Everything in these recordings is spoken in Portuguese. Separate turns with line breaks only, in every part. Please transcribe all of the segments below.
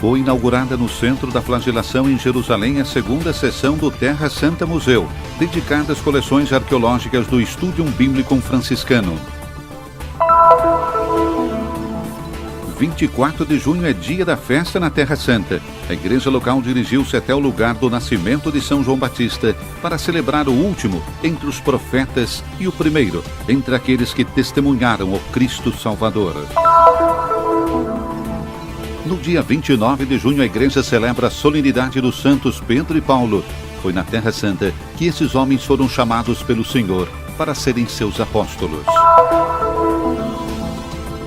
Foi inaugurada no Centro da Flagelação em Jerusalém a segunda seção do Terra Santa Museu, dedicada às coleções arqueológicas do Studium Biblicum franciscano. 24 de junho é dia da festa na Terra Santa. A igreja local dirigiu-se até o lugar do nascimento de São João Batista para celebrar o último entre os profetas e o primeiro entre aqueles que testemunharam o Cristo Salvador. No dia 29 de junho, a igreja celebra a solenidade dos santos Pedro e Paulo. Foi na Terra Santa que esses homens foram chamados pelo Senhor para serem seus apóstolos.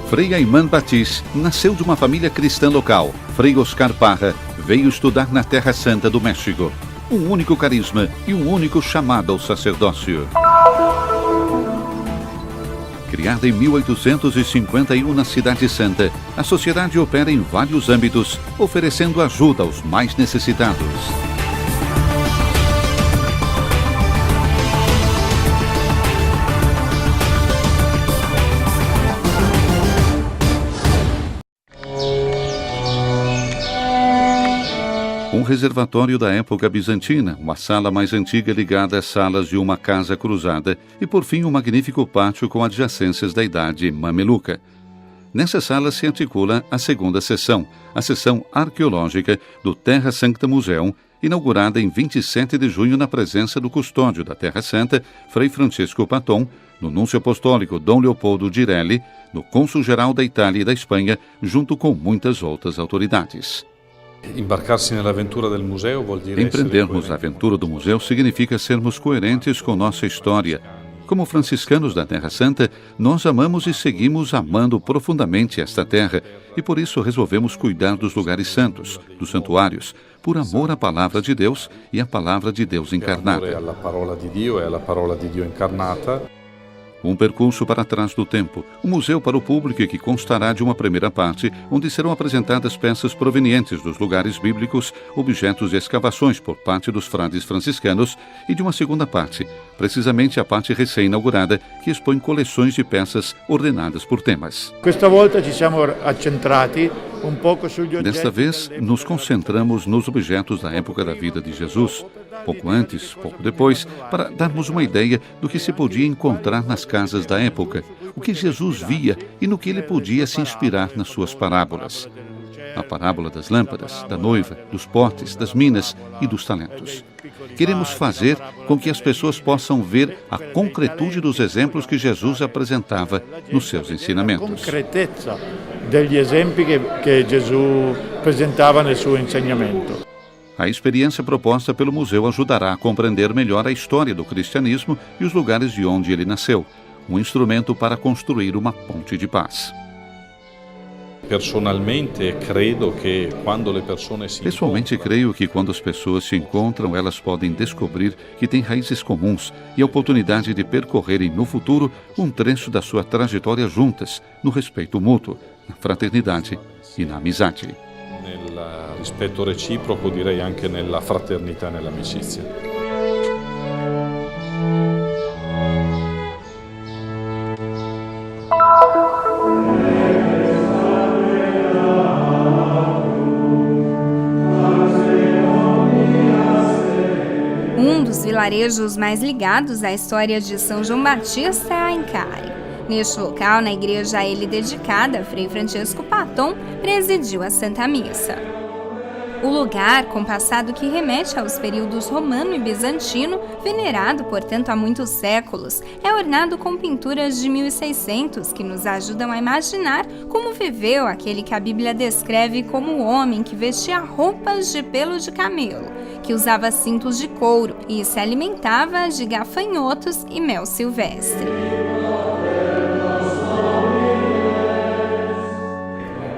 Frei Ayman Batiz nasceu de uma família cristã local. Frei Oscar Parra veio estudar na Terra Santa do México. Um único carisma e um único chamado ao sacerdócio. Criada em 1851 na Cidade Santa, a sociedade opera em vários âmbitos, oferecendo ajuda aos mais necessitados. Um reservatório da época bizantina, uma sala mais antiga ligada às salas de uma casa cruzada e, por fim, um magnífico pátio com adjacências da idade mameluca. Nessa sala se articula a segunda seção, a seção arqueológica do Terra Sancta Museum, inaugurada em 27 de junho na presença do custódio da Terra Santa, Frei Francisco Paton, do núncio apostólico Dom Leopoldo Girelli, do cônsul-geral da Itália e da Espanha, junto com muitas outras autoridades. Empreendermos a aventura do museu significa sermos coerentes com nossa história. Como franciscanos da Terra Santa, nós amamos e seguimos amando profundamente esta terra e por isso resolvemos cuidar dos lugares santos, dos santuários, por amor à Palavra de Deus e à Palavra de Deus encarnada. Um percurso para trás do tempo, um museu para o público que constará de uma primeira parte, onde serão apresentadas peças provenientes dos lugares bíblicos, objetos de escavações por parte dos frades franciscanos, e de uma segunda parte, precisamente a parte recém-inaugurada, que expõe coleções de peças ordenadas por temas. Desta vez, nos concentramos nos objetos da época da vida de Jesus, pouco antes, pouco depois, para darmos uma ideia do que se podia encontrar nas casas da época, o que Jesus via e no que ele podia se inspirar nas suas parábolas. A parábola das lâmpadas, da noiva, dos potes, das minas e dos talentos. Queremos fazer com que as pessoas possam ver a concretude dos exemplos que Jesus apresentava nos seus ensinamentos. A experiência proposta pelo museu ajudará a compreender melhor a história do cristianismo e os lugares de onde ele nasceu, um instrumento para construir uma ponte de paz. Pessoalmente, creio que quando as pessoas se encontram, elas podem descobrir que têm raízes comuns e a oportunidade de percorrerem no futuro um trecho da sua trajetória juntas, no respeito mútuo, na fraternidade e na amizade.
Nel rispetto reciproco, direi anche nella fraternità e nell'amicizia.
Um dos vilarejos mais ligados à história de São João Batista é Aincarim. Neste local, na igreja a ele dedicada, Frei Francisco Paton presidiu a Santa Missa. O lugar, com passado que remete aos períodos romano e bizantino, venerado, portanto, há muitos séculos, é ornado com pinturas de 1600 que nos ajudam a imaginar como viveu aquele que a Bíblia descreve como o homem que vestia roupas de pelo de camelo, que usava cintos de couro e se alimentava de gafanhotos e mel silvestre.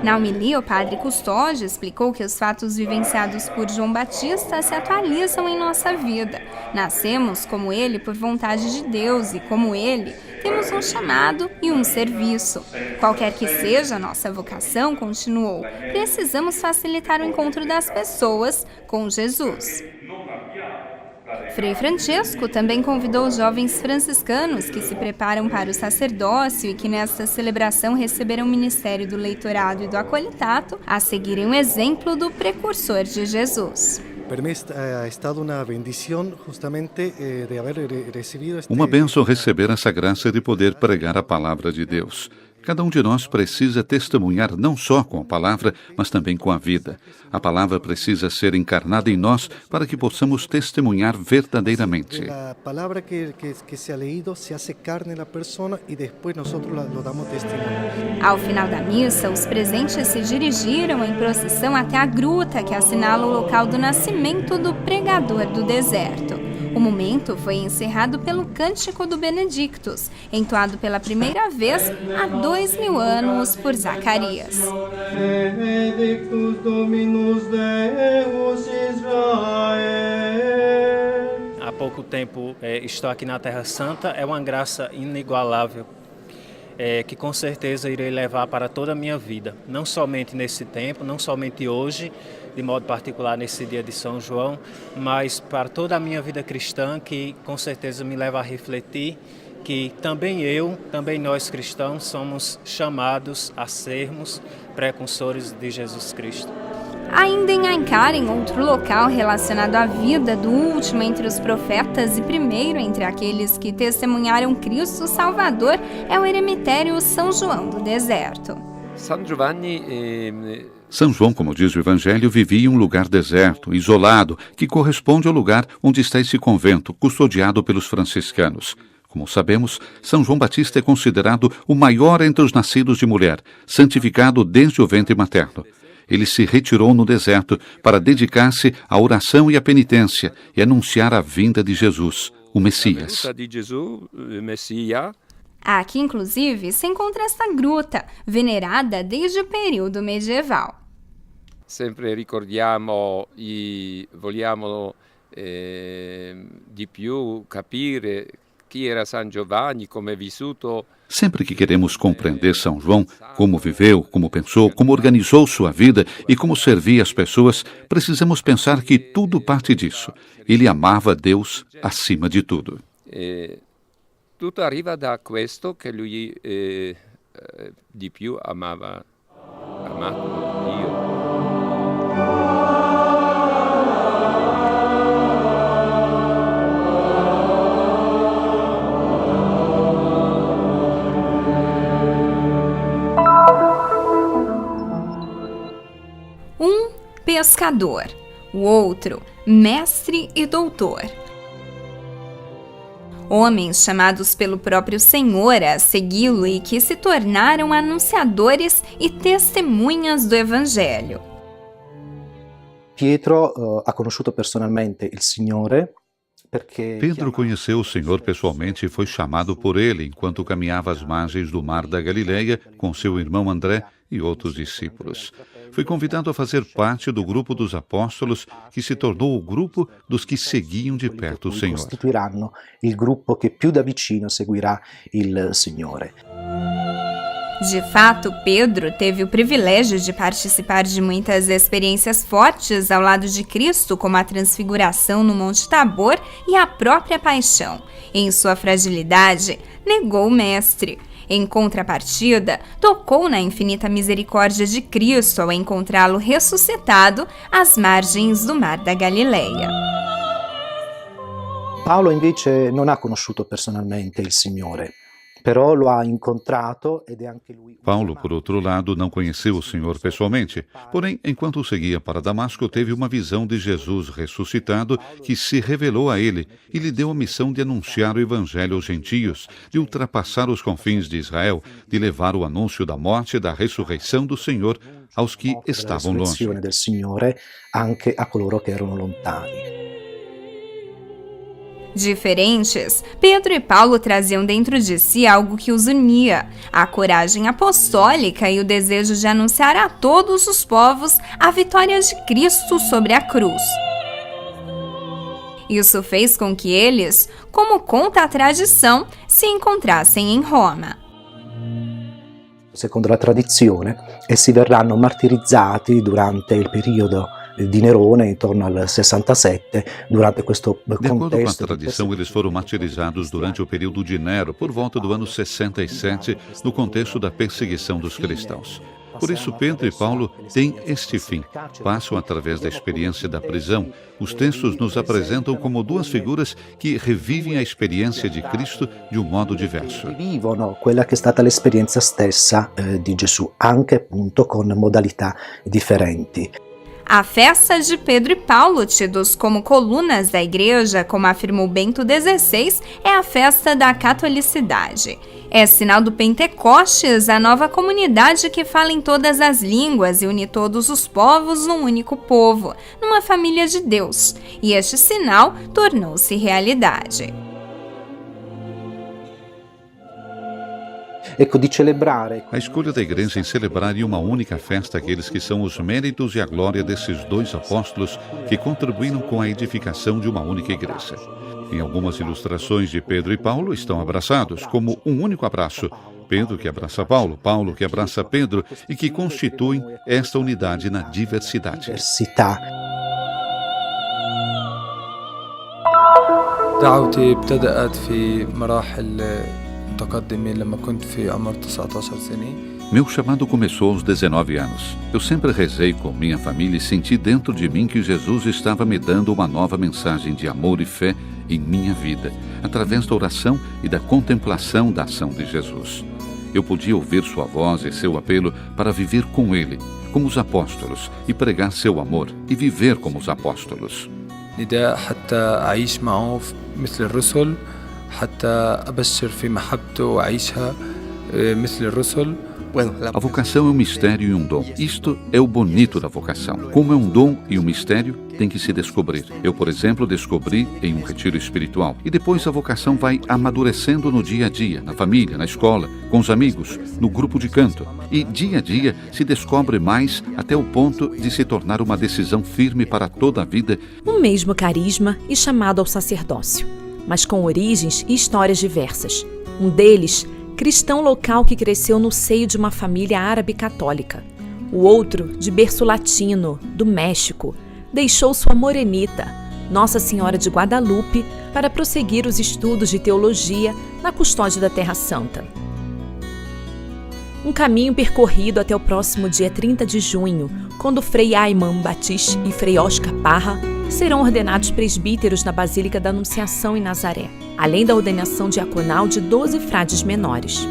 Na homilia, o padre Custódio explicou que os fatos vivenciados por João Batista se atualizam em nossa vida. Nascemos como ele por vontade de Deus e, como ele, temos um chamado e um serviço. Qualquer que seja a nossa vocação, continuou, precisamos facilitar o encontro das pessoas com Jesus. Frei Francesco também convidou os jovens franciscanos que se preparam para o sacerdócio e que nesta celebração receberão o ministério do leitorado e do acolitato a seguirem o exemplo do precursor de Jesus.
Uma bênção receber essa graça de poder pregar a palavra de Deus. Cada um de nós precisa testemunhar não só com a palavra, mas também com a vida. A palavra precisa ser encarnada em nós para que possamos testemunhar verdadeiramente.
A palavra que se ha leído se hace carne na persona e depois nós lo damos testemunho.
Ao final da missa, os presentes se dirigiram em procissão até a gruta que assinala o local do nascimento do pregador do deserto. O momento foi encerrado pelo Cântico do Benedictus, entoado pela primeira vez há 2000 anos por Zacarias.
Há pouco tempo estou aqui na Terra Santa, é uma graça inigualável, que com certeza irei levar para toda a minha vida, não somente nesse tempo, não somente hoje, de modo particular nesse dia de São João, mas para toda a minha vida cristã, que com certeza me leva a refletir que também nós cristãos somos chamados a sermos precursores de Jesus Cristo.
Ainda em Aincarim, outro local relacionado à vida do último entre os profetas e primeiro entre aqueles que testemunharam Cristo Salvador, é o eremitério São João do Deserto.
São João, como diz o Evangelho, vivia em um lugar deserto, isolado, que corresponde ao lugar onde está esse convento, custodiado pelos franciscanos. Como sabemos, São João Batista é considerado o maior entre os nascidos de mulher, santificado desde o ventre materno. Ele se retirou no deserto para dedicar-se à oração e à penitência e anunciar a vinda de Jesus, o Messias.
Aqui, inclusive, se encontra esta gruta, venerada desde o período medieval.
Sempre ricordiamo e vogliamo di più capire chi era San Giovanni, come è vissuto.
Sempre que queremos compreender São João, como viveu, como pensou, como organizou sua vida e como servia as pessoas, precisamos pensar que tudo parte disso. Ele amava Deus acima de tudo.
Tutto arriva da questo che lui di più amato Dio.
Um pescador, o outro mestre e doutor. Homens chamados pelo próprio Senhor a segui-lo e que se tornaram anunciadores e testemunhas do Evangelho.
Pietro ha conosciuto personalmente il Signore.
Pedro conheceu o Senhor pessoalmente e foi chamado por ele enquanto caminhava às margens do mar da Galileia com seu irmão André e outros discípulos. Foi convidado a fazer parte do grupo dos apóstolos, que se tornou o grupo dos que seguiam de perto o Senhor.
Costituiranno il gruppo che più da vicino seguirà il Signore.
De fato, Pedro teve o privilégio de participar de muitas experiências fortes ao lado de Cristo, como a transfiguração no Monte Tabor e a própria paixão. Em sua fragilidade, negou o Mestre. Em contrapartida, tocou na infinita misericórdia de Cristo ao encontrá-lo ressuscitado às margens do Mar da Galileia.
Paolo invece non ha conosciuto personalmente il Signore. Però lo ha incontrato ed è anche lui.
Paulo, por outro lado, não conheceu o Senhor pessoalmente. Porém, enquanto seguia para Damasco, teve uma visão de Jesus ressuscitado que se revelou a ele e lhe deu a missão de anunciar o Evangelho aos gentios, de ultrapassar os confins de Israel, de levar o anúncio da morte e da ressurreição do Senhor aos que estavam longe.
Del Signore anche a coloro che erano lontani.
Diferentes, Pedro e Paulo traziam dentro de si algo que os unia, a coragem apostólica e o desejo de anunciar a todos os povos a vitória de Cristo sobre a cruz. Isso fez com que eles, como conta a tradição, se encontrassem em Roma.
Secondo la tradizione, essi verranno martirizzati durante il periodo di Nerone intorno al 67, durante questo
De acordo com a
contesto.
tradição, eles foram martirizados durante o período de Nero, por volta do ano 67, no contexto da perseguição dos cristãos. Por isso, Pedro e Paulo têm este fim. Passam através da experiência da prisão. Os textos nos apresentam como duas figuras que revivem a experiência de Cristo de um modo diverso.
Vivono quella che è stata l'esperienza stessa di Gesù, anche appunto con modalità differenti.
A festa de Pedro e Paulo, tidos como colunas da igreja, como afirmou Bento XVI, é a festa da catolicidade. É sinal do Pentecostes, a nova comunidade que fala em todas as línguas e une todos os povos num único povo, numa família de Deus. E este sinal tornou-se realidade.
Ecco, di celebrare.
A escolha da igreja em celebrar em uma única festa aqueles que são os méritos e a glória desses dois apóstolos que contribuíram com a edificação de uma única igreja. Em algumas ilustrações de Pedro e Paulo estão abraçados, como um único abraço. Pedro que abraça Paulo, Paulo que abraça Pedro e que constituem esta unidade na diversidade.
Diversità.
دعوتي ابتدأت في مراحل متقدمة لما كنت في عمر 19 سنة.
Meu chamado começou aos 19 anos. Eu sempre rezei com minha família e senti dentro de mim que Jesus estava me dando uma nova mensagem de amor e fé em minha vida, através da oração e da contemplação da ação de Jesus. Eu podia ouvir sua voz e seu apelo para viver com Ele, como os apóstolos, e pregar seu amor e viver como os apóstolos.
نداء حتى أعيش معه مثل الرسل، حتى أبشر في محبته وأعيشها مثل الرسل.
A vocação é um mistério e um dom. Isto é o bonito da vocação. Como é um dom e um mistério, tem que se descobrir. Eu, por exemplo, descobri em um retiro espiritual. E depois a vocação vai amadurecendo no dia a dia, na família, na escola, com os amigos, no grupo de canto. E dia a dia se descobre mais até o ponto de se tornar uma decisão firme para toda a vida.
Um mesmo carisma e chamado ao sacerdócio, mas com origens e histórias diversas. Um deles, cristão local que cresceu no seio de uma família árabe católica. O outro, de berço latino, do México, deixou sua morenita, Nossa Senhora de Guadalupe, para prosseguir os estudos de teologia na custódia da Terra Santa. Um caminho percorrido até o próximo dia 30 de junho, quando Frei Ayman Batiste e Frei Oscar Parra serão ordenados presbíteros na Basílica da Anunciação em Nazaré, além da ordenação diaconal de 12 frades menores.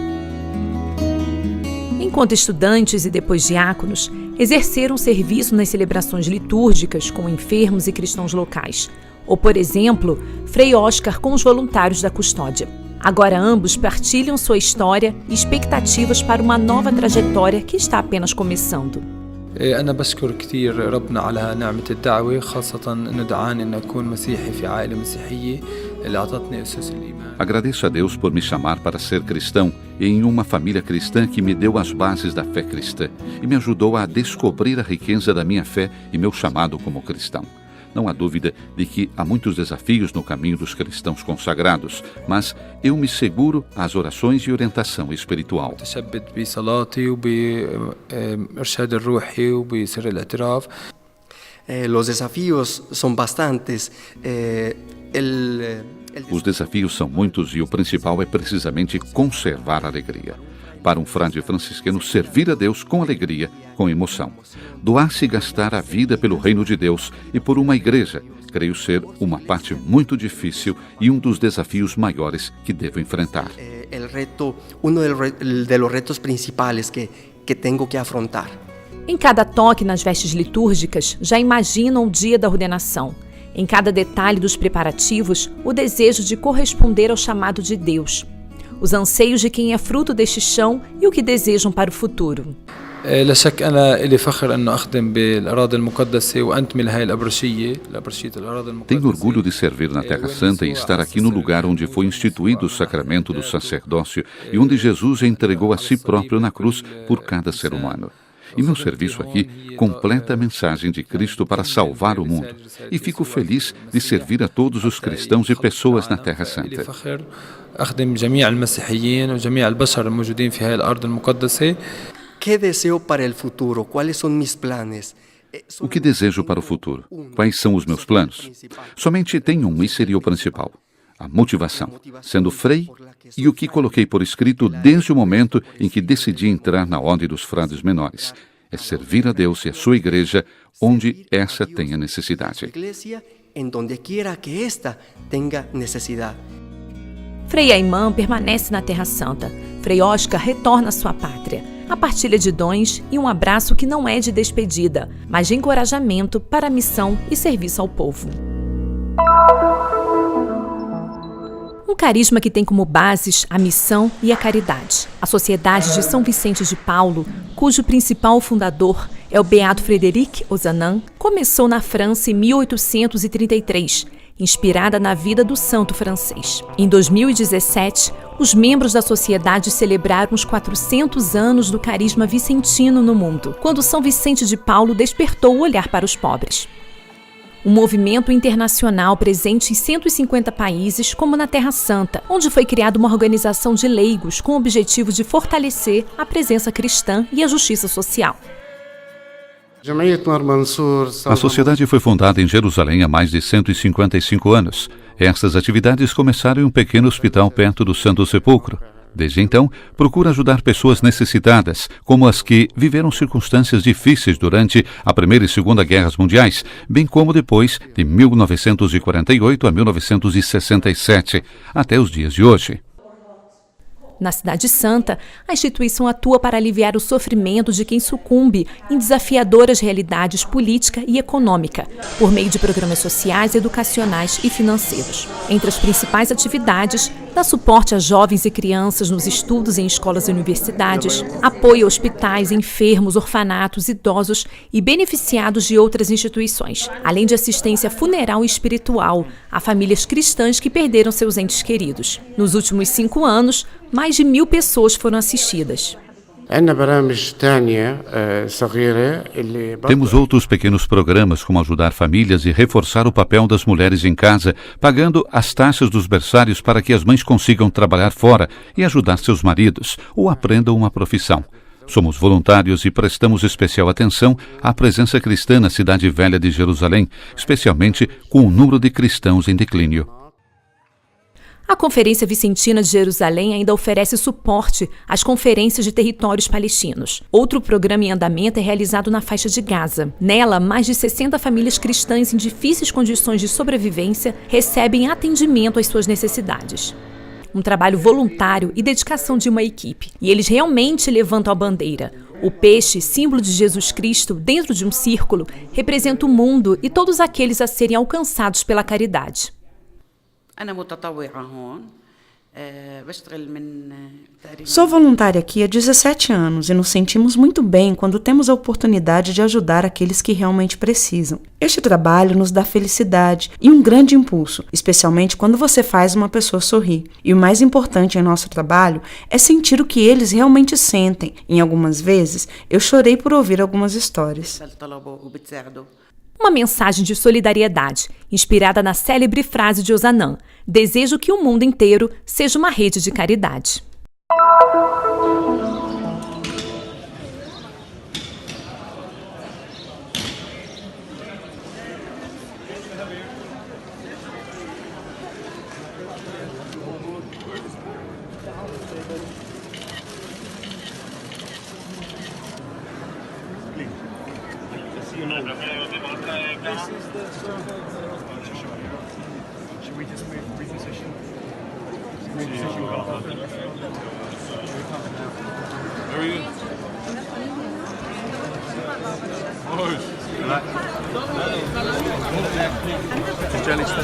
Enquanto estudantes e depois diáconos, exerceram serviço nas celebrações litúrgicas com enfermos e cristãos locais, ou, por exemplo, Frei Oscar com os voluntários da custódia. Agora ambos partilham sua história e expectativas para uma nova trajetória que está apenas começando.
أنا بشكر كثير ربنا على نعمة الدعوة، خاصة إنه دعاني إن أكون مسيحي في عائلة مسيحية اللي أعطتني أسس الإيمان.
Agradeço a Deus por me chamar para ser cristão e em uma família cristã que me deu as bases da fé cristã e me ajudou a descobrir a riqueza da minha fé e meu chamado como cristão. Não há dúvida de que há muitos desafios no caminho dos cristãos consagrados, mas eu me seguro às orações e orientação espiritual.
تشبت بصلاتي وبإرشاد الروحي وبسر الاعتراف.
Los desafíos son bastantes.
Os desafios são muitos e o principal é precisamente conservar a alegria. Para um frade franciscano, servir a Deus com alegria, com emoção. Doar-se e gastar a vida pelo reino de Deus e por uma igreja, creio ser uma parte muito difícil e um dos desafios maiores que devo enfrentar.
Uno de los retos principales que tengo que afrontar.
Em cada toque nas vestes litúrgicas, já imaginam o dia da ordenação. Em cada detalhe dos preparativos, o desejo de corresponder ao chamado de Deus. Os anseios de quem é fruto deste chão e o que desejam para o futuro.
لا شك أنا إلي فخر أنه أخدم بالأراضي المقدسة وأنتمي لهي الأبرشية الأراضي المقدسة.
Tenho orgulho de servir na Terra Santa e estar aqui no lugar onde foi instituído o sacramento do sacerdócio e onde Jesus entregou a si próprio na cruz por cada ser humano. E meu serviço aqui completa a mensagem de Cristo para salvar o mundo. E fico feliz de servir a todos os cristãos e pessoas na Terra Santa.
أخدم جميع المسيحيين وجميع البشر الموجودين في هذه الأرض المقدسة.
¿Qué deseo para el futuro? ¿Cuáles son mis planes?
O que desejo para o futuro? Quais são os meus planos? Somente tenho um e seria o principal: a motivação, sendo Frei, e o que coloquei por escrito desde o momento em que decidi entrar na ordem dos frades menores: é servir a Deus e a sua igreja onde essa tenha necessidade.
Frei Aimã permanece na Terra Santa. Frei Oscar retorna à sua pátria. A partilha de dons e um abraço que não é de despedida, mas de encorajamento para a missão e serviço ao povo. Um carisma que tem como bases a missão e a caridade. A Sociedade de São Vicente de Paulo, cujo principal fundador é o beato Frédéric Ozanam, começou na França em 1833, inspirada na vida do santo francês. Em 2017, os membros da sociedade celebraram os 400 anos do carisma vicentino no mundo, quando São Vicente de Paulo despertou o olhar para os pobres. Um movimento internacional presente em 150 países, como na Terra Santa, onde foi criada uma organização de leigos com o objetivo de fortalecer a presença cristã e a justiça social.
A sociedade foi fundada em Jerusalém há mais de 155 anos. Estas atividades começaram em um pequeno hospital perto do Santo Sepulcro. Desde então, procura ajudar pessoas necessitadas, como as que viveram circunstâncias difíceis durante a Primeira e Segunda Guerras Mundiais, bem como depois de 1948 a 1967, até os dias de hoje.
Na Cidade Santa, a instituição atua para aliviar o sofrimento de quem sucumbe em desafiadoras realidades política e econômica, por meio de programas sociais, educacionais e financeiros. Entre as principais atividades, dá suporte a jovens e crianças nos estudos em escolas e universidades, apoio a hospitais, enfermos, orfanatos, idosos e beneficiados de outras instituições, além de assistência funeral e espiritual a famílias cristãs que perderam seus entes queridos. Nos últimos 5 anos, mais de 1.000 pessoas foram assistidas.
Temos outros pequenos programas como ajudar famílias e reforçar o papel das mulheres em casa, pagando as taxas dos berçários para que as mães consigam trabalhar fora e ajudar seus maridos ou aprendam uma profissão. Somos voluntários e prestamos especial atenção à presença cristã na Cidade Velha de Jerusalém, especialmente com o número de cristãos em declínio.
A Conferência Vicentina de Jerusalém ainda oferece suporte às conferências de territórios palestinos. Outro programa em andamento é realizado na faixa de Gaza. Nela, mais de 60 famílias cristãs em difíceis condições de sobrevivência recebem atendimento às suas necessidades. Um trabalho voluntário e dedicação de uma equipe. E eles realmente levantam a bandeira. O peixe, símbolo de Jesus Cristo, dentro de um círculo, representa o mundo e todos aqueles a serem alcançados pela caridade.
Sou voluntária aqui há 17 anos e nos sentimos muito bem quando temos a oportunidade de ajudar aqueles que realmente precisam. Este trabalho nos dá felicidade e um grande impulso, especialmente quando você faz uma pessoa sorrir. E o mais importante em nosso trabalho é sentir o que eles realmente sentem. Em algumas vezes, eu chorei por ouvir algumas histórias.
Uma mensagem de solidariedade, inspirada na célebre frase de Ozanam: desejo que o mundo inteiro seja uma rede de caridade.
Socialista